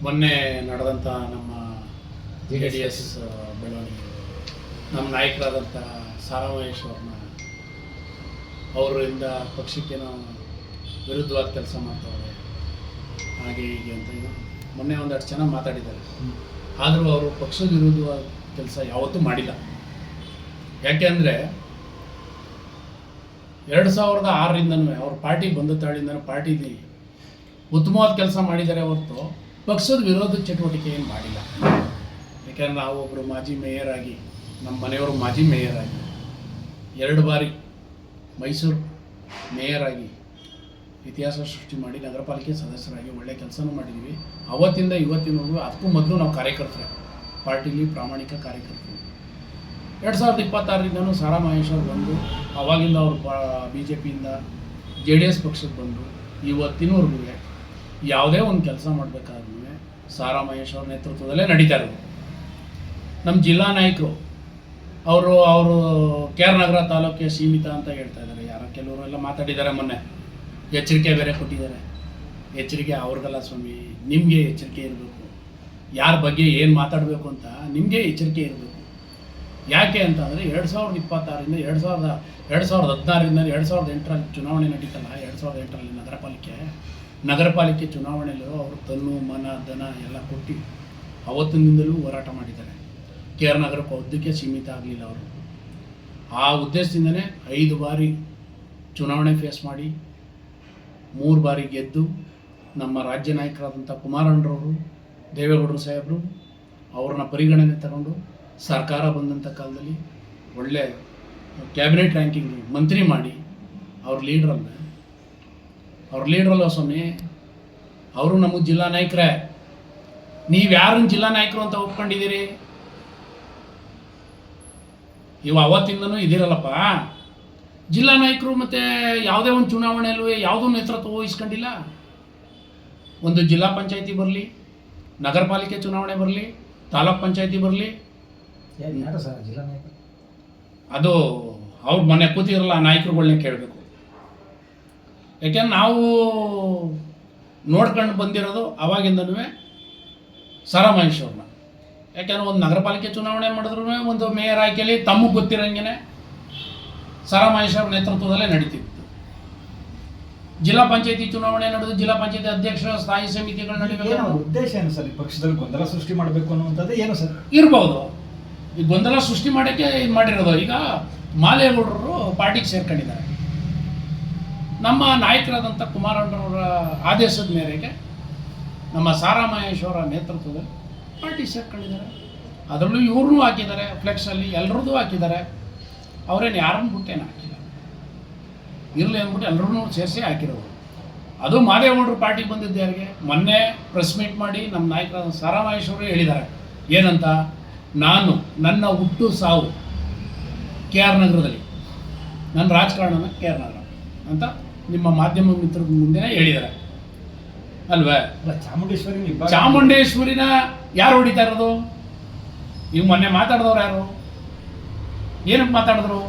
ಮೊನ್ನೆ ನಡೆದಂಥ ನಮ್ಮ JDS ಬೆಳವಣಿಗೆ ನಮ್ಮ ನಾಯಕರಾದಂಥ ಸಾರಾ ಮಹೇಶ್ ಅವ್ರನ್ನ ಅವರಿಂದ ಪಕ್ಷಕ್ಕೇನೋ ವಿರುದ್ಧವಾದ ಕೆಲಸ ಮಾಡ್ತಾವ್ರೆ ಹಾಗೆ ಹೀಗೆ ಅಂತ ಇದು ಮೊನ್ನೆ ಒಂದಷ್ಟು ಚೆನ್ನಾಗಿ ಮಾತಾಡಿದ್ದಾರೆ. ಆದರೂ ಅವರು ಪಕ್ಷದ ವಿರುದ್ಧವಾದ ಕೆಲಸ ಯಾವತ್ತೂ ಮಾಡಿಲ್ಲ. ಯಾಕೆ ಅಂದರೆ 2006ರಿಂದನೂ ಅವ್ರ ಪಾರ್ಟಿ ಬಂದ ತಾಳಿಂದನೂ ಪಾರ್ಟಿಲಿ ಉತ್ತಮವಾದ ಕೆಲಸ ಮಾಡಿದ್ದಾರೆ ಹೊರತು ಪಕ್ಷದ ವಿರೋಧ ಚಟುವಟಿಕೆ ಏನು ಮಾಡಿಲ್ಲ. ಯಾಕೆಂದರೆ ನಾವು ಒಬ್ಬರು ಮಾಜಿ ಮೇಯರ್ ಆಗಿ ನಮ್ಮ ಮನೆಯವರು ಮಾಜಿ ಮೇಯರ್ ಆಗಿ 2 ಬಾರಿ ಮೈಸೂರು ಮೇಯರ್ ಆಗಿ ಇತಿಹಾಸ ಸೃಷ್ಟಿ ಮಾಡಿ ನಗರ ಪಾಲಿಕೆ ಸದಸ್ಯರಾಗಿ ಒಳ್ಳೆ ಕೆಲಸನೂ ಮಾಡಿದ್ದೀವಿ. ಅವತ್ತಿಂದ ಇವತ್ತಿನವರೆಗೂ ಅದಕ್ಕೂ ಮೊದಲು ನಾವು ಕಾರ್ಯಕರ್ತರೆ, ಪಾರ್ಟಿಲಿ ಪ್ರಾಮಾಣಿಕ ಕಾರ್ಯಕರ್ತರು. 2026ರಿಂದನೂ ಸಾರಾ ಮಹೇಶ್ ಅವರು ಬಂದು ಆವಾಗಿಂದ ಅವರು BJPಯಿಂದ JDS ಪಕ್ಷಕ್ಕೆ ಬಂದು ಇವತ್ತಿನವರೆಗೂ ಯಾವುದೇ ಒಂದು ಕೆಲಸ ಮಾಡಬೇಕಾದ್ರೂ ಸಾರಾ ಮಹೇಶ್ ಅವ್ರ ನೇತೃತ್ವದಲ್ಲೇ ನಡೀತಾ ಇರೋದು. ನಮ್ಮ ಜಿಲ್ಲಾ ನಾಯಕರು ಅವರು KR ನಗರ ತಾಲೂಕಿಗೆ ಸೀಮಿತ ಅಂತ ಹೇಳ್ತಾ ಇದ್ದಾರೆ. ಯಾರೋ ಕೆಲವರೆಲ್ಲ ಮಾತಾಡಿದ್ದಾರೆ, ಮೊನ್ನೆ ಎಚ್ಚರಿಕೆ ಬೇರೆ ಕೊಟ್ಟಿದ್ದಾರೆ. ಎಚ್ಚರಿಕೆ ಅವ್ರಿಗಲ್ಲ ಸ್ವಾಮಿ, ನಿಮಗೆ ಎಚ್ಚರಿಕೆ ಇರಬೇಕು. ಯಾರ ಬಗ್ಗೆ ಏನು ಮಾತಾಡಬೇಕು ಅಂತ ನಿಮಗೆ ಎಚ್ಚರಿಕೆ ಇರಬೇಕು. ಯಾಕೆ ಅಂತಂದರೆ 2026ರಿಂದ 2016ರಿಂದ 2008ರಲ್ಲಿ ಚುನಾವಣೆ ನಡೀತಲ್ಲ, 2008ರಲ್ಲಿ ನಗರ ಪಾಲಿಕೆ ಚುನಾವಣೆಯಲ್ಲೂ ಅವರು ತನ್ನು ಮನ ಧನ ಎಲ್ಲ ಕೊಟ್ಟು ಅವತ್ತಿನಿಂದಲೂ ಹೋರಾಟ ಮಾಡಿದ್ದಾರೆ. KR ನಗರಕ್ಕೆ ಉದ್ದಕ್ಕೆ ಸೀಮಿತ ಆಗಲಿಲ್ಲ ಅವರು. ಆ ಉದ್ದೇಶದಿಂದಲೇ 5 ಬಾರಿ ಚುನಾವಣೆ ಫೇಸ್ ಮಾಡಿ 3 ಬಾರಿ ಗೆದ್ದು ನಮ್ಮ ರಾಜ್ಯ ನಾಯಕರಾದಂಥ ಕುಮಾರಣ್ಣರವರು, ದೇವೇಗೌಡರು ಸಾಹೇಬರು ಅವ್ರನ್ನ ಪರಿಗಣನೆ ತಗೊಂಡು ಸರ್ಕಾರ ಬಂದಂಥ ಕಾಲದಲ್ಲಿ ಒಳ್ಳೆ ಕ್ಯಾಬಿನೆಟ್ ರ್ಯಾಂಕಿಂಗ್ ಮಂತ್ರಿ ಮಾಡಿ ಅವ್ರ ಲೀಡ್ರಲ್ಲ ಸ್ವಾಮಿ. ಅವರು ನಮ್ಮ ಜಿಲ್ಲಾ ನಾಯಕರೇ. ನೀವು ಯಾರನ್ನ ಜಿಲ್ಲಾ ನಾಯಕರು ಅಂತ ಒಪ್ಕೊಂಡಿದ್ದೀರಿ? ಇವು ಅವತ್ತಿಂದನೂ ಇದಿರಲ್ಲಪ್ಪ ಜಿಲ್ಲಾ ನಾಯಕರು. ಮತ್ತು ಯಾವುದೇ ಒಂದು ಚುನಾವಣೆಯಲ್ಲೂ ಯಾವುದೂ ನೇತೃತ್ವ ವಹಿಸ್ಕೊಂಡಿಲ್ಲ. ಒಂದು ಜಿಲ್ಲಾ ಪಂಚಾಯತಿ ಬರಲಿ, ನಗರ ಪಾಲಿಕೆ ಚುನಾವಣೆ ಬರಲಿ, ತಾಲೂಕ್ ಪಂಚಾಯತಿ ಬರಲಿ, ಅದು ಅವ್ರ ಮನೆ ಕೂತಿರಲ್ಲ ನಾಯಕರುಗಳನ್ನೇ ಕೇಳಬೇಕು. ಯಾಕೆಂದ್ರೆ ನಾವು ನೋಡ್ಕೊಂಡು ಬಂದಿರೋದು ಅವಾಗಿಂದನೂ ಸಾರಾ ಮಹೇಶ್ ಅವ್ರನ್ನ. ಯಾಕೆಂದ್ರೆ ಒಂದು ನಗರ ಪಾಲಿಕೆ ಚುನಾವಣೆ ಮಾಡಿದ್ರು ಒಂದು ಮೇಯರ್ ಆಯ್ಕೆಯಲ್ಲಿ ತಮಗೆ ಗೊತ್ತಿರೋಂಗೆ ಸಾರಾ ಮಹೇಶ್ ಅವ್ರ ನೇತೃತ್ವದಲ್ಲೇ ನಡೀತಿತ್ತು. ಜಿಲ್ಲಾ ಪಂಚಾಯತಿ ಚುನಾವಣೆ ನಡೆದು ಜಿಲ್ಲಾ ಪಂಚಾಯತಿ ಅಧ್ಯಕ್ಷ ಸ್ಥಾಯಿ ಸಮಿತಿಗಳು ನಡೀಬೇಕು. ಉದ್ದೇಶ ಏನು ಸರ್? ಪಕ್ಷದಲ್ಲಿ ಗೊಂದಲ ಸೃಷ್ಟಿ ಮಾಡಬೇಕು ಅನ್ನುವಂಥದ್ದು ಏನು ಸರ್? ಇರ್ಬೋದು. ಈ ಗೊಂದಲ ಸೃಷ್ಟಿ ಮಾಡೋಕ್ಕೆ ಇದು ಮಾಡಿರೋದು. ಈಗ ಮಾದೇಗೌಡರು ಪಾರ್ಟಿಗೆ ಸೇರ್ಕೊಂಡಿದ್ದಾರೆ. ನಮ್ಮ ನಾಯಕರಾದಂಥ ಕುಮಾರಣ್ಣವರ ಆದೇಶದ ಮೇರೆಗೆ ನಮ್ಮ ಸಾರಾ ಮಹೇಶ್ ಅವರ ನೇತೃತ್ವದಲ್ಲಿ ಪಾರ್ಟಿ ಸೇರ್ಕೊಂಡಿದ್ದಾರೆ. ಅದರಲ್ಲೂ ಇವ್ರನ್ನೂ ಹಾಕಿದ್ದಾರೆ, ಫ್ಲೆಕ್ಸಲ್ಲಿ ಎಲ್ಲರದ್ದು ಹಾಕಿದ್ದಾರೆ. ಅವರೇನು ಯಾರನ್ನು ಬಿಟ್ಟೇನು ಹಾಕಿಲ್ಲ, ಇರಲಿ ಅಂದ್ಬಿಟ್ಟು ಎಲ್ಲರೂ ಸೇರಿಸಿ ಹಾಕಿರೋರು. ಅದು ಮಾದೇಗೌಡರು ಪಾರ್ಟಿಗೆ ಬಂದಿದ್ದು ಯಾರಿಗೆ? ಮೊನ್ನೆ ಪ್ರೆಸ್ ಮೀಟ್ ಮಾಡಿ ನಮ್ಮ ನಾಯಕರಾದ ಸಾರಾ ಮಹೇಶ್ ಅವರು ಹೇಳಿದ್ದಾರೆ. ಏನಂತ? ನಾನು ನನ್ನ ಹುಟ್ಟು ಸಾವು KR ನಗರದಲ್ಲಿ, ನನ್ನ ರಾಜಕಾರಣನ KR ನಗರ ಅಂತ ನಿಮ್ಮ ಮಾಧ್ಯಮ ಮಿತ್ರರ ಮುಂದೆ ಹೇಳಿದ್ದಾರೆ ಅಲ್ವೇ? ಚಾಮುಂಡೇಶ್ವರಿನ ಯಾರು ಹೊಡಿತಾ ಇರೋದು? ಈಗ ಮೊನ್ನೆ ಮಾತಾಡಿದವ್ರು ಯಾರು? ಏನಕ್ಕೆ ಮಾತಾಡಿದ್ರು?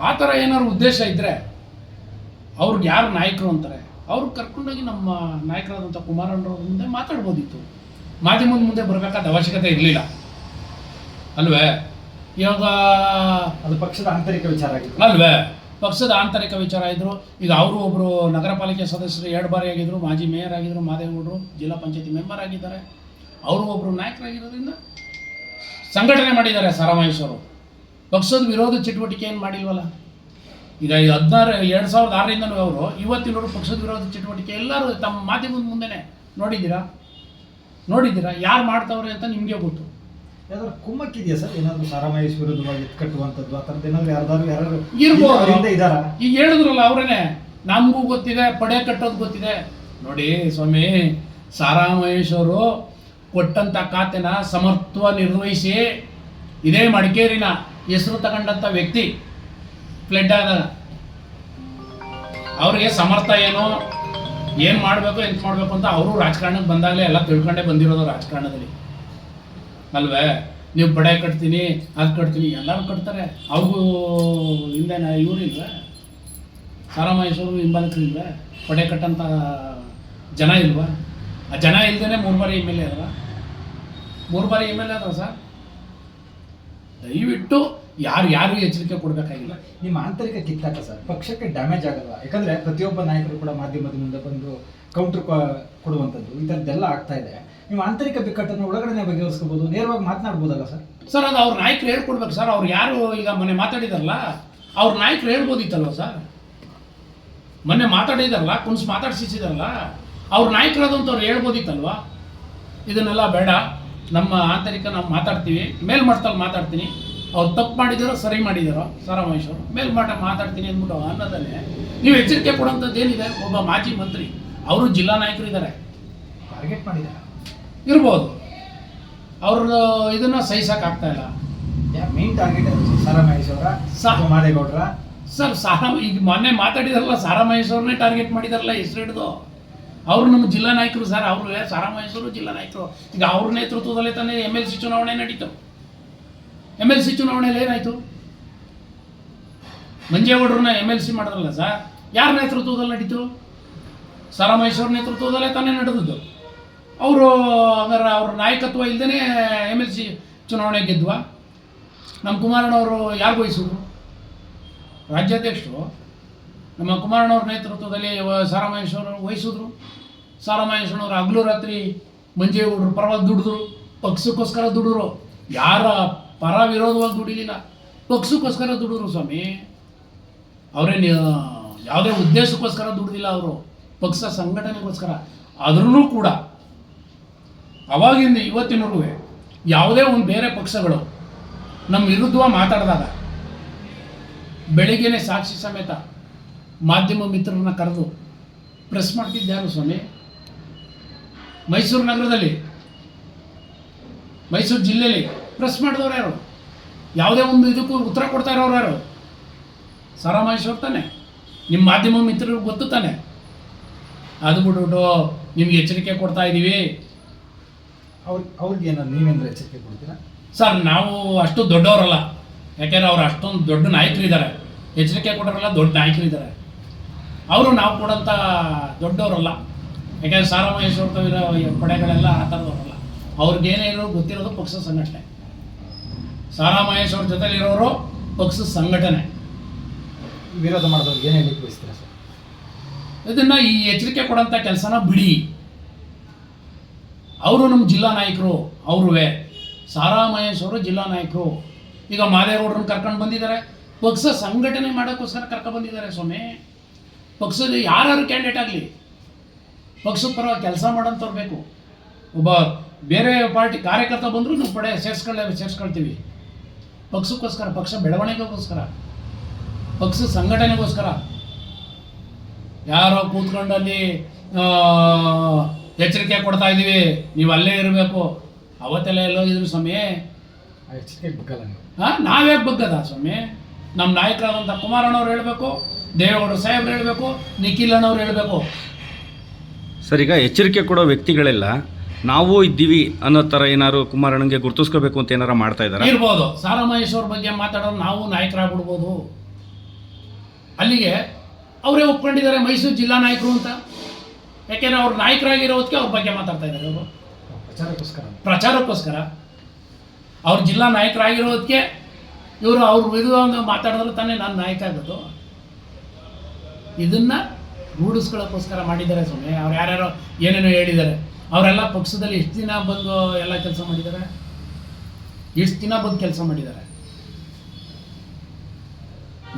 ಆ ಥರ ಏನಾದ್ರು ಉದ್ದೇಶ ಇದ್ದರೆ ಅವ್ರಿಗೆ ಯಾರು ನಾಯಕರು ಅಂತಾರೆ ಅವ್ರಿಗೆ ಕರ್ಕೊಂಡೋಗಿ ನಮ್ಮ ನಾಯಕರಾದಂಥ ಕುಮಾರಣ್ಣವ್ರ ಮುಂದೆ ಮಾತಾಡ್ಬೋದಿತ್ತು. ಮಾಧ್ಯಮದ ಮುಂದೆ ಬರಬೇಕಾದ ಅವಶ್ಯಕತೆ ಇರಲಿಲ್ಲ ಅಲ್ವೇ? ಇವಾಗ ಅದು ಪಕ್ಷದ ಆಂತರಿಕ ವಿಚಾರ ಆಗಿತ್ತು ಅಲ್ವೇ? ಪಕ್ಷದ ಆಂತರಿಕ ವಿಚಾರ ಇದ್ದರು. ಈಗ ಅವರು ಒಬ್ಬರು ನಗರ ಪಾಲಿಕೆ ಸದಸ್ಯರು 2 ಬಾರಿ ಆಗಿದ್ದರು, ಮಾಜಿ ಮೇಯರ್ ಆಗಿದ್ದರು, ಮಾದೇಗೌಡರು ಜಿಲ್ಲಾ ಪಂಚಾಯತಿ ಮೆಂಬರ್ ಆಗಿದ್ದಾರೆ. ಅವರು ಒಬ್ಬರು ನಾಯಕರಾಗಿರೋದ್ರಿಂದ ಸಂಘಟನೆ ಮಾಡಿದ್ದಾರೆ ಸಾರಾ ಮಹೇಶ್ ಅವರು. ಪಕ್ಷದ ವಿರೋಧ ಚಟುವಟಿಕೆ ಏನು ಮಾಡಿಲ್ವಲ್ಲ. ಈಗ 2006ರಿಂದನೂ ಅವರು ಇವತ್ತಿನವರು ಪಕ್ಷದ ವಿರೋಧ ಚಟುವಟಿಕೆ ಎಲ್ಲರೂ ತಮ್ಮ ಮಾಧ್ಯಮದ ಮುಂದೆನೇ ನೋಡಿದ್ದೀರಾ ಯಾರು ಮಾಡ್ತಾವ್ರೆ ಅಂತ ನಿಮಗೆ ಗೊತ್ತು. ಯಾವ್ದಾದ್ರು ಕುಮ್ಮಕ್ಕಿದೆಯಾ ಸರ್? ಏನಾದರೂ ಸಾರಾ ಮಹೇಶ್ ವಿರುದ್ಧವಾಗಿ ಎತ್ಕಟ್ಟುವಂಥದ್ದು ಆ ಥರದ್ದು ಏನಾದರೂ ಯಾರು ಇರ್ಬೋದು ಇದ್ದಾರಾ? ಈಗ ಹೇಳಿದ್ರಲ್ಲ ಅವರೇನೆ, ನಮಗೂ ಗೊತ್ತಿದೆ, ಪಡೆ ಕಟ್ಟೋದು ಗೊತ್ತಿದೆ. ನೋಡಿ ಸ್ವಾಮಿ, ಸಾರಾ ಮಹೇಶ್ ಅವರು ಕೊಟ್ಟಂಥ ಖಾತೆನ ಸಮರ್ಥ ನಿರ್ವಹಿಸಿ ಇದೇ ಮಡಿಕೇರಿನ ಹೆಸರು ತಗೊಂಡಂಥ ವ್ಯಕ್ತಿ. ಫ್ಲಡ್ ಆದಾಗ ಅವ್ರಿಗೆ ಸಮರ್ಥ ಏನು ಮಾಡಬೇಕು ಎಂತ ಮಾಡಬೇಕು ಅಂತ ಅವರು ರಾಜಕಾರಣಕ್ಕೆ ಬಂದಾಗಲೇ ಎಲ್ಲ ತಿಳ್ಕೊಂಡೇ ಬಂದಿರೋದು ರಾಜಕಾರಣದಲ್ಲಿ ಅಲ್ವೇ? ನೀವು ಪಡೆ ಕಟ್ತೀನಿ, ಅದು ಕಟ್ತೀನಿ, ಎಲ್ಲರೂ ಕಟ್ತಾರೆ. ಅವ್ರಿಗೂ ಹಿಂದೆ ಇವರಿಲ್ವೇ? ಸಾರಾ ಮಹೇಶ್ ಅವರು ಹಿಂಬಾಲಕರಿಲ್ವೇ? ಪಡೆ ಕಟ್ಟಂಥ ಜನ ಇಲ್ವಾ? ಆ ಜನ ಇಲ್ದೇ 3 ಬಾರಿ ಎಮ್ ಎಲ್ ಎ ಅಲ್ಲ, 3 ಬಾರಿ ಎಮ್ ಎಲ್ ಎ ಅದ ಸರ್. ದಯವಿಟ್ಟು ಯಾರಿಗೂ ಎಚ್ಚರಿಕೆ ಕೊಡಬೇಕಾಗಿಲ್ಲ. ನಿಮ್ಮ ಆಂತರಿಕ ಕಿತ್ತಾಟ ಸರ್ ಪಕ್ಷಕ್ಕೆ ಡ್ಯಾಮೇಜ್ ಆಗಲ್ಲ, ಯಾಕಂದ್ರೆ ಪ್ರತಿಯೊಬ್ಬ ನಾಯಕರು ಕೂಡ ಮಾಧ್ಯಮದ ಮುಂದೆ ಬಂದು ಕೌಂಟರ್ ಕೊಡುವಂಥದ್ದು ಈ ಥರದ್ದೆಲ್ಲ ಆಗ್ತಾ ಇದೆ. ನಿಮ್ಮ ಆಂತರಿಕ ಬಿಕ್ಕಟ್ಟನ್ನು ಒಳಗಡೆ ಬಗೆಹರಿಸ್ಕೋಬಹುದು, ನೇರವಾಗಿ ಮಾತನಾಡ್ಬೋದಲ್ಲ ಸರ್? ಸರ್ ಅದು ಅವ್ರ ನಾಯಕರು ಹೇಳ್ಕೊಡ್ಬೇಕು ಸರ್. ಅವ್ರು ಯಾರು ಈಗ ಮೊನ್ನೆ ಮಾತಾಡಿದಾರಲ್ಲ ಅವ್ರ ನಾಯಕರು ಹೇಳ್ಬೋದಿತ್ತಲ್ವ ಸರ್. ಮೊನ್ನೆ ಮಾತಾಡಿದಾರಲ್ಲ, ಕುಣಿಸಿ ಮಾತಾಡ್ಸಿದಾರಲ್ಲ, ಅವ್ರ ನಾಯಕರು ಅದಂತವ್ರು ಹೇಳ್ಬೋದಿತ್ತಲ್ವ. ಇದನ್ನೆಲ್ಲ ಬೇಡ, ನಮ್ಮ ಆಂತರಿಕ ನಾವು ಮಾತಾಡ್ತೀವಿ, ಮೇಲ್ಮಟ್ಟದಲ್ಲಿ ಮಾತಾಡ್ತೀನಿ, ಅವ್ರು ತಪ್ಪು ಮಾಡಿದಾರೋ ಸರಿ ಮಾಡಿದಾರೋ ಸಾರಾ ಮಹೇಶ್ ಅವರು ಮೇಲ್ಮಟ್ಟ ಮಾತಾಡ್ತೀನಿ ಅಂದ್ಬಿಟ್ಟು ಅನ್ನೋದನ್ನೇ ನೀವು ಎಚ್ಚರಿಕೆ ಕೊಡುವಂಥದ್ದು ಏನಿದೆ. ಒಬ್ಬ ಮಾಜಿ ಮಂತ್ರಿ, ಅವರು ಜಿಲ್ಲಾ ನಾಯಕರು ಇದ್ದಾರೆ, ಟಾರ್ಗೆಟ್ ಮಾಡಿದ್ದಾರೆ ಇರ್ಬೋದು, ಅವ್ರದ್ದು ಇದನ್ನು ಸಹಿಸೋಕ್ಕಾಗ್ತಾ ಇಲ್ಲ. ಮೇನ್ ಟಾರ್ಗೆಟ್ ಸಾರಾ ಮಹೇಶ್ ಅವರ ಮಾದೇಗೌಡರ ಸರ್. ಈಗ ಮೊನ್ನೆ ಮಾತಾಡಿದಾರಲ್ಲ, ಸಾರಾ ಮಹೇಶ್ ಅವ್ರನ್ನೇ ಟಾರ್ಗೆಟ್ ಮಾಡಿದಾರಲ್ಲ ಹೆಸರು ಹಿಡಿದು. ಅವರು ನಮ್ಮ ಜಿಲ್ಲಾ ನಾಯಕರು ಸರ್, ಅವರು ಸಾರಾ ಮಹೇಶ್ ಅವರು ಜಿಲ್ಲಾ ನಾಯಕರು. ಈಗ ಅವ್ರ ನೇತೃತ್ವದಲ್ಲೇ ತಾನೇ MLC ಚುನಾವಣೆ ನಡೀತು. MLC ಚುನಾವಣೆಯಲ್ಲಿ ಏನಾಯಿತು? ಮಂಜೇಗೌಡರನ್ನ MLC ಮಾಡಿದ್ರಲ್ಲ ಸರ್, ಯಾರ ನೇತೃತ್ವದಲ್ಲಿ ನಡೀತು? ಸಾರಾ ಮಹೇಶ್ ಅವ್ರ ನೇತೃತ್ವದಲ್ಲೇ ತಾನೇ ನಡೆದದ್ದು. ಅವರು ಹಂಗಾರೆ ಅವ್ರ ನಾಯಕತ್ವ ಇಲ್ಲದೇ MLC ಚುನಾವಣೆ ಗೆದ್ವಾ? ನಮ್ಮ ಕುಮಾರಣ್ಣವರು ಯಾರು ವಹಿಸಿದ್ರು? ರಾಜ್ಯಾಧ್ಯಕ್ಷರು ನಮ್ಮ ಕುಮಾರಣ್ಣವ್ರ ನೇತೃತ್ವದಲ್ಲಿ ಸಾರಾ ಮಹೇಶ್ ಅವರು ವಹಿಸಿದ್ರು. ಸಾರಾ ಮಹೇಶ್ನವರು ಹಗಲು ರಾತ್ರಿ ಮಂಜೇಗೌಡರು ಪರವಾಗಿ ದುಡಿದ್ರು, ಪಕ್ಷಕ್ಕೋಸ್ಕರ ದುಡಿದ್ರು. ಯಾರ ಪರ ವಿರೋಧವಾಗಿ ದುಡಿಲಿಲ್ಲ, ಪಕ್ಷಕ್ಕೋಸ್ಕರ ದುಡಿದ್ರು ಸ್ವಾಮಿ. ಅವರೇನು ಯಾವುದೇ ಉದ್ದೇಶಕ್ಕೋಸ್ಕರ ದುಡಿದಿಲ್ಲ, ಅವರು ಪಕ್ಷ ಸಂಘಟನೆಗೋಸ್ಕರ. ಆದ್ರೂ ಕೂಡ ಅವಾಗಿಂದ ಇವತ್ತಿನವರೆಗೂ ಯಾವುದೇ ಒಂದು ಬೇರೆ ಪಕ್ಷಗಳು ನಮ್ಮ ವಿರುದ್ಧ ಮಾತಾಡಿದಾಗ ಬೆಳಿಗ್ಗೆನೆ ಸಾಕ್ಷಿ ಸಮೇತ ಮಾಧ್ಯಮ ಮಿತ್ರರನ್ನ ಕರೆದು ಪ್ರೆಸ್ ಮಾಡ್ತಿದ್ಯಾರು ಸ್ವಾಮಿ? ಮೈಸೂರು ನಗರದಲ್ಲಿ, ಮೈಸೂರು ಜಿಲ್ಲೆಯಲ್ಲಿ ಪ್ರೆಸ್ ಮಾಡಿದವ್ರು ಯಾರು? ಯಾವುದೇ ಒಂದು ಇದಕ್ಕೂ ಉತ್ತರ ಕೊಡ್ತಾ ಇರೋರು ಯಾರು? ಸಾರಾ ಮಹೇಶ್ ಅವ್ರು ತಾನೆ. ನಿಮ್ಮ ಮಾಧ್ಯಮ ಮಿತ್ರರಿಗೆ ಗೊತ್ತು ತಾನೆ. ಅದು ಬಿಟ್ಬಿಟ್ಟು ನಿಮ್ಗೆ ಎಚ್ಚರಿಕೆ ಕೊಡ್ತಾ ಇದ್ದೀವಿ. ಅವ್ರಿಗೆ ಏನೋ ನೀವೇನಾದ್ರು ಎಚ್ಚರಿಕೆ ಕೊಡ್ತೀರಾ ಸರ್? ನಾವು ಅಷ್ಟು ದೊಡ್ಡವರಲ್ಲ, ಯಾಕೆಂದ್ರೆ ಅವ್ರು ಅಷ್ಟೊಂದು ದೊಡ್ಡ ನಾಯಕರಿದ್ದಾರೆ. ಎಚ್ಚರಿಕೆ ಕೊಡೋರಲ್ಲ, ದೊಡ್ಡ ನಾಯಕರಿದ್ದಾರೆ. ಅವರು ನಾವು ಕೊಡೋಂಥ ದೊಡ್ಡವರಲ್ಲ. ಯಾಕೆಂದರೆ ಸಾರಾ ಮಹೇಶ್ ಅವ್ರ ಪಡೆಗಳೆಲ್ಲ ಆ ಥರದವರಲ್ಲ. ಅವ್ರಿಗೇನೇನೋ ಗೊತ್ತಿರೋದು ಪಕ್ಷ ಸಂಘಟನೆ. ಸಾರಾ ಮಹೇಶ್ ಅವ್ರ ಜೊತೆಲಿರೋರು ಪಕ್ಷದ ಸಂಘಟನೆ. ವಿರೋಧ ಮಾಡಿದವ್ರಿಗೆ ಏನು ಹೇಳಲಿಕ್ಕೆ ಬಯಸ್ತೀರಾ ಸರ್? ಇದನ್ನು ಈ ಎಚ್ಚರಿಕೆ ಕೊಡೋಂಥ ಕೆಲಸನ ಬಿಡಿ. ಅವರು ನಮ್ಮ ಜಿಲ್ಲಾ ನಾಯಕರು, ಅವ್ರುವೇ ಸಾರಾ ಮಹೇಶ್ ಅವರು ಜಿಲ್ಲಾ ನಾಯಕರು. ಈಗ ಮಾದೇಗೌಡರನ್ನ ಕರ್ಕೊಂಡು ಬಂದಿದ್ದಾರೆ, ಪಕ್ಷ ಸಂಘಟನೆ ಮಾಡೋಕ್ಕೋಸ್ಕರ ಕರ್ಕೊಂಡು ಬಂದಿದ್ದಾರೆ ಸ್ವಾಮಿ. ಪಕ್ಷದ ಯಾರು ಕ್ಯಾಂಡಿಡೇಟ್ ಆಗಲಿ ಪಕ್ಷದ ಪರವಾಗಿ ಕೆಲಸ ಮಾಡೋಂಥವ್ರು ಬೇಕು. ಒಬ್ಬ ಬೇರೆ ಪಾರ್ಟಿ ಕಾರ್ಯಕರ್ತ ಬಂದರೂ ನಾವು ಸೇರಿಸ್ಕೊಳ್ತೀವಿ ಪಕ್ಷಕ್ಕೋಸ್ಕರ, ಪಕ್ಷ ಬೆಳವಣಿಗೆಗೋಸ್ಕರ, ಪಕ್ಷದ ಸಂಘಟನೆಗೋಸ್ಕರ. ಯಾರೋ ಕೂತ್ಕೊಂಡು ಅಲ್ಲಿ ಎಚ್ಚರಿಕೆ ಕೊಡ್ತಾ ಇದ್ದೀವಿ, ನೀವು ಅಲ್ಲೇ ಇರಬೇಕು, ಅವತ್ತೆಲ್ಲ ಎಲ್ಲೋಗಿದ್ರು ಸ್ವಾಮಿ? ಎಚ್ಚರಿಕೆ ಬಗ್ಗಲ್ಲ ನೀವು? ನಾವೇ ಬಗ್ಗದ ಸ್ವಾಮಿ? ನಮ್ಮ ನಾಯಕರಾದಂಥ ಕುಮಾರಣ್ಣವ್ರು ಹೇಳಬೇಕು, ದೇವೇಗೌಡರು ಸಾಹೇಬ್ರು ಹೇಳಬೇಕು, ನಿಖಿಲ್ ಅಣ್ಣವ್ರು ಹೇಳಬೇಕು. ಸರ್, ಈಗ ಎಚ್ಚರಿಕೆ ಕೊಡೋ ವ್ಯಕ್ತಿಗಳೆಲ್ಲ ನಾವು ಇದ್ದೀವಿ ಅನ್ನೋ ಥರ ಏನಾದ್ರು ಕುಮಾರಣ್ಣಂಗೆ ಗುರುತಿಸ್ಕೋಬೇಕು ಅಂತ ಏನಾರು ಮಾಡ್ತಾ ಇದ್ದಾರೆ ಇರ್ಬೋದು. ಸಾರಾ ಮಹೇಶ್ ಅವ್ರ ಬಗ್ಗೆ ಮಾತಾಡೋರು ನಾವು ನಾಯಕರಾಗ್ಬಿಡ್ಬೋದು. ಅಲ್ಲಿಗೆ ಅವರೇ ಒಪ್ಕೊಂಡಿದ್ದಾರೆ ಮೈಸೂರು ಜಿಲ್ಲಾ ನಾಯಕರು ಅಂತ. ಯಾಕೆಂದರೆ ಅವ್ರು ನಾಯಕರಾಗಿರೋದಕ್ಕೆ ಅವ್ರ ಬಗ್ಗೆ ಮಾತಾಡ್ತಾ ಇದ್ದಾರೆ. ಅವರು ಪ್ರಚಾರಕ್ಕೋಸ್ಕರ ಅವ್ರ ಜಿಲ್ಲಾ ನಾಯಕರಾಗಿರೋದಕ್ಕೆ ಇವರು ಅವ್ರ ವಿರುದ್ಧ ಮಾತಾಡಿದ್ರೆ ತಾನೇ ನಾನು ನಾಯಕ ಆಗೋದು. ಇದನ್ನು ರೂಢಿಸ್ಕೊಳ್ಳೋಕ್ಕೋಸ್ಕರ ಮಾಡಿದ್ದಾರೆ ಸ್ವಾಮಿ. ಅವ್ರು ಯಾರ್ಯಾರೋ ಏನೇನೋ ಹೇಳಿದ್ದಾರೆ. ಅವರೆಲ್ಲ ಪಕ್ಷದಲ್ಲಿ ಎಷ್ಟು ದಿನ ಬಂದು ಎಲ್ಲ ಕೆಲಸ ಮಾಡಿದ್ದಾರೆ? ಎಷ್ಟು ದಿನ ಬಂದು ಕೆಲಸ ಮಾಡಿದ್ದಾರೆ?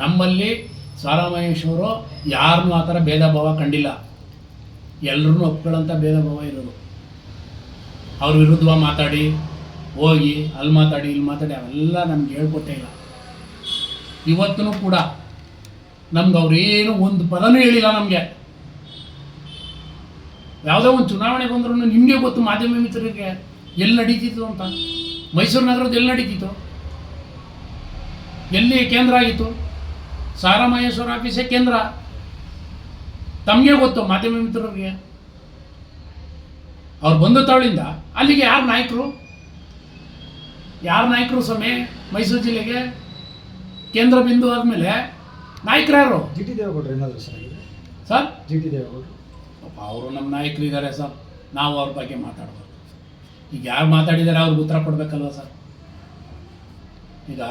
ನಮ್ಮಲ್ಲಿ ಸಾರಾ ಮಹೇಶ್ ಅವರು ಯಾರನ್ನೂ ಆ ಥರ ಭೇದ ಭಾವ ಕಂಡಿಲ್ಲ. ಎಲ್ಲರೂ ಒಪ್ಕೊಳ್ಳೋಂಥ ಭೇದ ಭಾವ ಇರೋದು. ಅವ್ರ ವಿರುದ್ಧ ಮಾತಾಡಿ ಹೋಗಿ ಅಲ್ಲಿ ಮಾತಾಡಿ ಇಲ್ಲಿ ಮಾತಾಡಿ ಅವೆಲ್ಲ ನಮ್ಗೆ ಹೇಳ್ಕೊಟ್ಟೇ ಇಲ್ಲ. ಇವತ್ತೂ ಕೂಡ ನಮ್ಗೆ ಅವ್ರೇನು ಒಂದು ಪದನೂ ಹೇಳಿಲ್ಲ. ನಮಗೆ ಯಾವುದೋ ಒಂದು ಚುನಾವಣೆ ಬಂದ್ರೂ ನಿಮಗೆ ಗೊತ್ತು, ಮಾಧ್ಯಮ ಮಿತ್ರರಿಗೆ ಎಲ್ಲಿ ನಡೀತಿತ್ತು ಅಂತ. ಮೈಸೂರು ನಗರದ ಎಲ್ಲಿ ನಡೀತಿತ್ತು? ಎಲ್ಲಿ ಕೇಂದ್ರ ಆಗಿತ್ತು? ಸಾರಾ ಮಹೇಶ್ ಅವ್ರ ಆಫೀಸೇ ಕೇಂದ್ರ. ತಮಗೆ ಗೊತ್ತು ಮಾಧ್ಯಮ ಮಿತ್ರರಿಗೆ. ಅವ್ರು ಬಂದ ತಾಳಿಂದ ಅಲ್ಲಿಗೆ ಯಾರು ನಾಯಕರು? ಸ್ವಾಮಿ? ಮೈಸೂರು ಜಿಲ್ಲೆಗೆ ಕೇಂದ್ರ ಬಿಂದು ಆದಮೇಲೆ ನಾಯಕರು ಯಾರು? ಜಿ ಟಿ ದೇವೇಗೌಡರು ಏನಾದರೂ ಸರ್? ಜಿ ಟಿ ದೇವೇಗೌಡರು ಅವರು ನಮ್ಮ ನಾಯಕರು ಇದ್ದಾರೆ ಸರ್. ನಾವು ಅವ್ರ ಬಗ್ಗೆ ಮಾತಾಡ್ಬಾರ್ದು. ಈಗ ಯಾರು ಮಾತಾಡಿದ್ದಾರೆ ಅವ್ರಿಗೆ ಉತ್ತರ ಕೊಡಬೇಕಲ್ವ ಸರ್. ಈಗ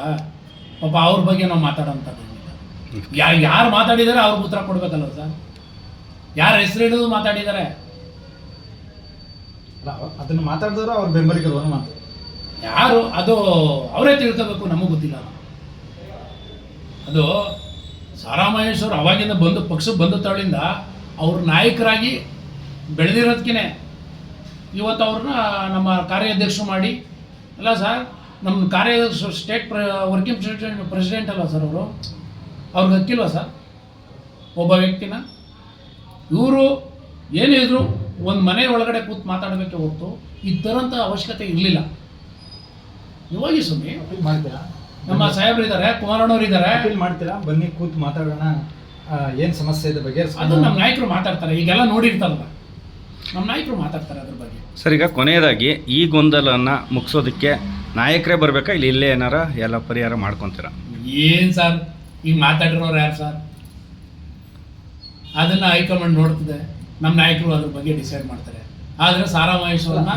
ಪಾಪ ಅವ್ರ ಬಗ್ಗೆ ನಾವು ಮಾತಾಡೋಂಥದ್ದೇನಿಲ್ಲ. ಯಾರು ಮಾತಾಡಿದ್ದಾರೆ ಅವ್ರಿಗೆ ಉತ್ತರ ಕೊಡಬೇಕಲ್ವ ಸರ್. ಯಾರು ಹೆಸರು ಹಿಡಿದು ಮಾತಾಡಿದ್ದಾರೆ, ಅದನ್ನು ಮಾತಾಡಿದವರು ಅವ್ರ ಬೆಂಬಲಿಗರು ಮಾತು ಯಾರು ಅದು ಅವರೇ ತಿಳ್ಕೋಬೇಕು, ನಮಗೆ ಗೊತ್ತಿಲ್ಲ. ಅದು ಸಾರಾ ಮಹೇಶ್ ಅವರು ಅವಾಗಿಂದ ಬಂದು ಪಕ್ಷಕ್ಕೆ ಬಂದ ತಳಿಂದ ಅವ್ರ ನಾಯಕರಾಗಿ ಬೆಳೆದಿರೋದಕ್ಕೇ ಇವತ್ತು ಅವ್ರನ್ನ ನಮ್ಮ ಕಾರ್ಯಾಧ್ಯಕ್ಷರು ಮಾಡಿ, ಅಲ್ಲ ಸರ್, ನಮ್ಮ ಕಾರ್ಯಾಧ್ಯಕ್ಷ ಸ್ಟೇಟ್ ವರ್ಕಿಂಗ್ ಪ್ರೆಸಿಡೆಂಟ್ ಅಲ್ಲ ಸರ್ ಅವರು, ಅವ್ರಿಗೆ ಹಕ್ಕಿಲ್ವ ಸರ್ ಒಬ್ಬ ವ್ಯಕ್ತಿನ? ಇವರು ಏನಿದ್ರು ಒಂದು ಮನೆ ಒಳಗಡೆ ಕೂತು ಮಾತಾಡಬೇಕೆ ಹೊರತು ಈ ಥರಂಥ ಅವಶ್ಯಕತೆ ಇರಲಿಲ್ಲ. ಇವಾಗಿ ಸುಮ್ಮನೆ ಮಾಡ್ತೀರಾ? ನಮ್ಮ ಸಾಹೇಬ್ರು ಇದ್ದಾರೆ, ಕುಮಾರಣ್ಣವ್ರು ಇದ್ದಾರೆ, ಅಪೀಲ್ ಮಾಡ್ತೀರಾ? ಬನ್ನಿ ಕೂತು ಮಾತಾಡೋಣ, ಏನು ಸಮಸ್ಯೆ ಇದೆ ಬಗ್ಗೆ ಅದು ನಮ್ಮ ನಾಯಕರು ಮಾತಾಡ್ತಾರೆ. ಈಗೆಲ್ಲ ನೋಡಿರ್ತಾರಲ್ಲ, ನಮ್ಮ ನಾಯಕರು ಮಾತಾಡ್ತಾರೆ ಅದ್ರ ಬಗ್ಗೆ. ಸರ್, ಈಗ ಕೊನೆಯದಾಗಿ ಈ ಗೊಂದಲವನ್ನು ಮುಗಿಸೋದಕ್ಕೆ ನಾಯಕರೇ ಬರಬೇಕಾ, ಇಲ್ಲಿ ಇಲ್ಲೇ ಏನಾರ ಎಲ್ಲ ಪರಿಹಾರ ಮಾಡ್ಕೊತೀರಾ? ಏನು ಸರ್, ಈಗ ಮಾತಾಡಿರೋರು ಯಾರು ಸರ್? ಅದನ್ನು ಹೈಕಮಾಂಡ್ ನೋಡ್ತಿದೆ, ನಮ್ಮ ನಾಯಕರು ಅದ್ರ ಬಗ್ಗೆ ಡಿಸೈಡ್ ಮಾಡ್ತಾರೆ. ಆದರೆ ಸಾರಾ ಮಹೇಶ್ ಅವ್ರನ್ನ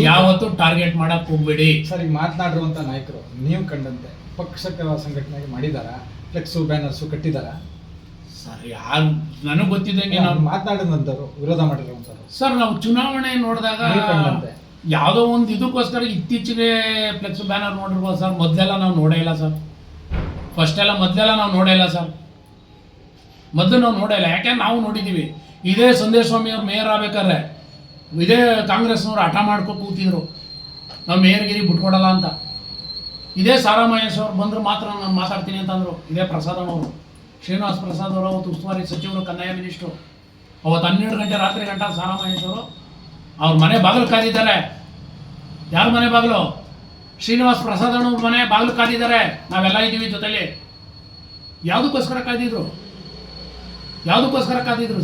ಯಾವತ್ತೂ ಟಾರ್ಗೆಟ್ ಮಾಡಕ್ಕೆ ಹೋಗ್ಬೇಡಿ ಸರ್. ಈಗ ಮಾತನಾಡಿರುವಂಥ ನಾಯಕರು ನೀವು ಕಂಡಂತೆ ಪಕ್ಷಕ್ಕೆ ಸಂಘಟನೆಗೆ ಮಾಡಿದಾರಾ? ಫ್ಲೆಕ್ಸು ಬ್ಯಾನರ್ಸು ಕಟ್ಟಿದಾರಾ? ಸರ್, ಯಾರು ನನಗೆ ಗೊತ್ತಿದ್ದಂಗೆ ನಾವು ಮಾತನಾಡಿದಂಥವ್ರು, ವಿರೋಧ ಮಾಡಿರುವಂಥವ್ರು ಸರ್, ನಾವು ಚುನಾವಣೆ ನೋಡಿದಾಗ ಯಾವುದೋ ಒಂದು ಇದಕ್ಕೋಸ್ಕರ ಇತ್ತೀಚೆಗೆ ಫ್ಲೆಕ್ಸ್ ಬ್ಯಾನರ್ ನೋಡಿರ್ಬೋದು ಸರ್. ಮೊದಲೆಲ್ಲ ನಾವು ನೋಡೇ ಇಲ್ಲ ಸರ್. ಮೊದಲೆಲ್ಲ ನಾವು ನೋಡೇ ಇಲ್ಲ ಸರ್. ಮೊದಲು ನಾವು ನೋಡೇ ಇಲ್ಲ. ಯಾಕೆಂದ್ರೆ ನಾವು ನೋಡಿದ್ದೀವಿ, ಇದೇ ಸಂದೇಶಸ್ವಾಮಿ ಅವ್ರು ಮೇಯರ್ ಆಗ್ಬೇಕಾದ್ರೆ ಇದೇ ಕಾಂಗ್ರೆಸ್ನವ್ರು ಹಠ ಮಾಡ್ಕೊ ಕೂತಿದ್ರು, ನಾವು ಮೇಯರ್ಗಿರಿ ಬಿಟ್ಕೊಡಲ್ಲ ಅಂತ. ಇದೇ ಸಾರಾ ಮಹೇಶ್ ಅವ್ರು ಬಂದ್ರೆ ಮಾತ್ರ ನಾನು ಮಾತಾಡ್ತೀನಿ ಅಂತಂದರು. ಇದೇ ಪ್ರಸಾದನವರು, ಶ್ರೀನಿವಾಸ್ ಪ್ರಸಾದ್ ಅವರು, ಅವತ್ತು ಉಸ್ತುವಾರಿ ಸಚಿವರು, ಕಂದಾಯ ಮಿನಿಸ್ಟ್ರು. ಅವತ್ತು 12 ಗಂಟೆ ರಾತ್ರಿ ಗಂಟ ಸಾರಾ ಮಹೇಶ್ ಅವರು ಅವ್ರ ಮನೆ ಬಾಗಿಲು ಕಾದಿದ್ದಾರೆ. ಯಾರ ಮನೆ ಬಾಗಿಲು? ಶ್ರೀನಿವಾಸ್ ಪ್ರಸಾದ್ ಅವ್ರ ಮನೆ ಬಾಗಿಲು ಕಾದಿದ್ದಾರೆ. ನಾವೆಲ್ಲ ಇದ್ದೀವಿ ಜೊತೆಲಿ. ಯಾವುದಕ್ಕೋಸ್ಕರ ಕಾದಿದ್ರು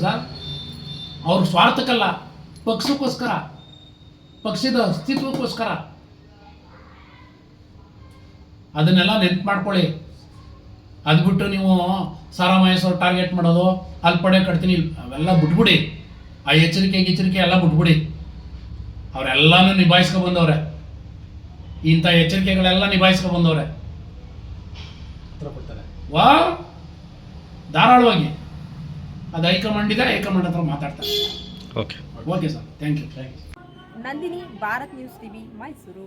ಸರ್? ಅವ್ರ ಸ್ವಾರ್ಥಕ್ಕಲ್ಲ, ಪಕ್ಷಕ್ಕೋಸ್ಕರ, ಪಕ್ಷದ ಅಸ್ತಿತ್ವಕ್ಕೋಸ್ಕರ. ಅದನ್ನೆಲ್ಲ ನೆನ್ಪು ಮಾಡ್ಕೊಳ್ಳಿ. ಅದು ಬಿಟ್ಟು ನೀವು ಸಾರಾ ಮಹೇಶ್ ಅವ್ರು ಟಾರ್ಗೆಟ್ ಮಾಡೋದು, ಅಲ್ಲಿ ಪಡೆ ಕಟ್ತೀನಿ, ಅವೆಲ್ಲ ಬಿಟ್ಬಿಡಿ. ಆ ಎಚ್ಚರಿಕೆ ಎಲ್ಲ ಬಿಟ್ಬಿಡಿ. ಅವರೆಲ್ಲನೂ ನಿಭಾಯಿಸ್ಕೊ ಬಂದವ್ರೆ. ಇಂಥ ಎಚ್ಚರಿಕೆಗಳೆಲ್ಲ ನಿಭಾಯಿಸ್ಕೊ ಬಂದವ್ರೆ. ವಾ ಧಾರಾಳವಾಗಿ ಅದು ಹೈಕಮಾಂಡ್ ಇದೆ, ಹೈಕಮಾಂಡ್ ಹತ್ರ ಮಾತಾಡ್ತಾರೆ. Okay okay sir, thank you. Nandini, Bharat news TV, Mysuru.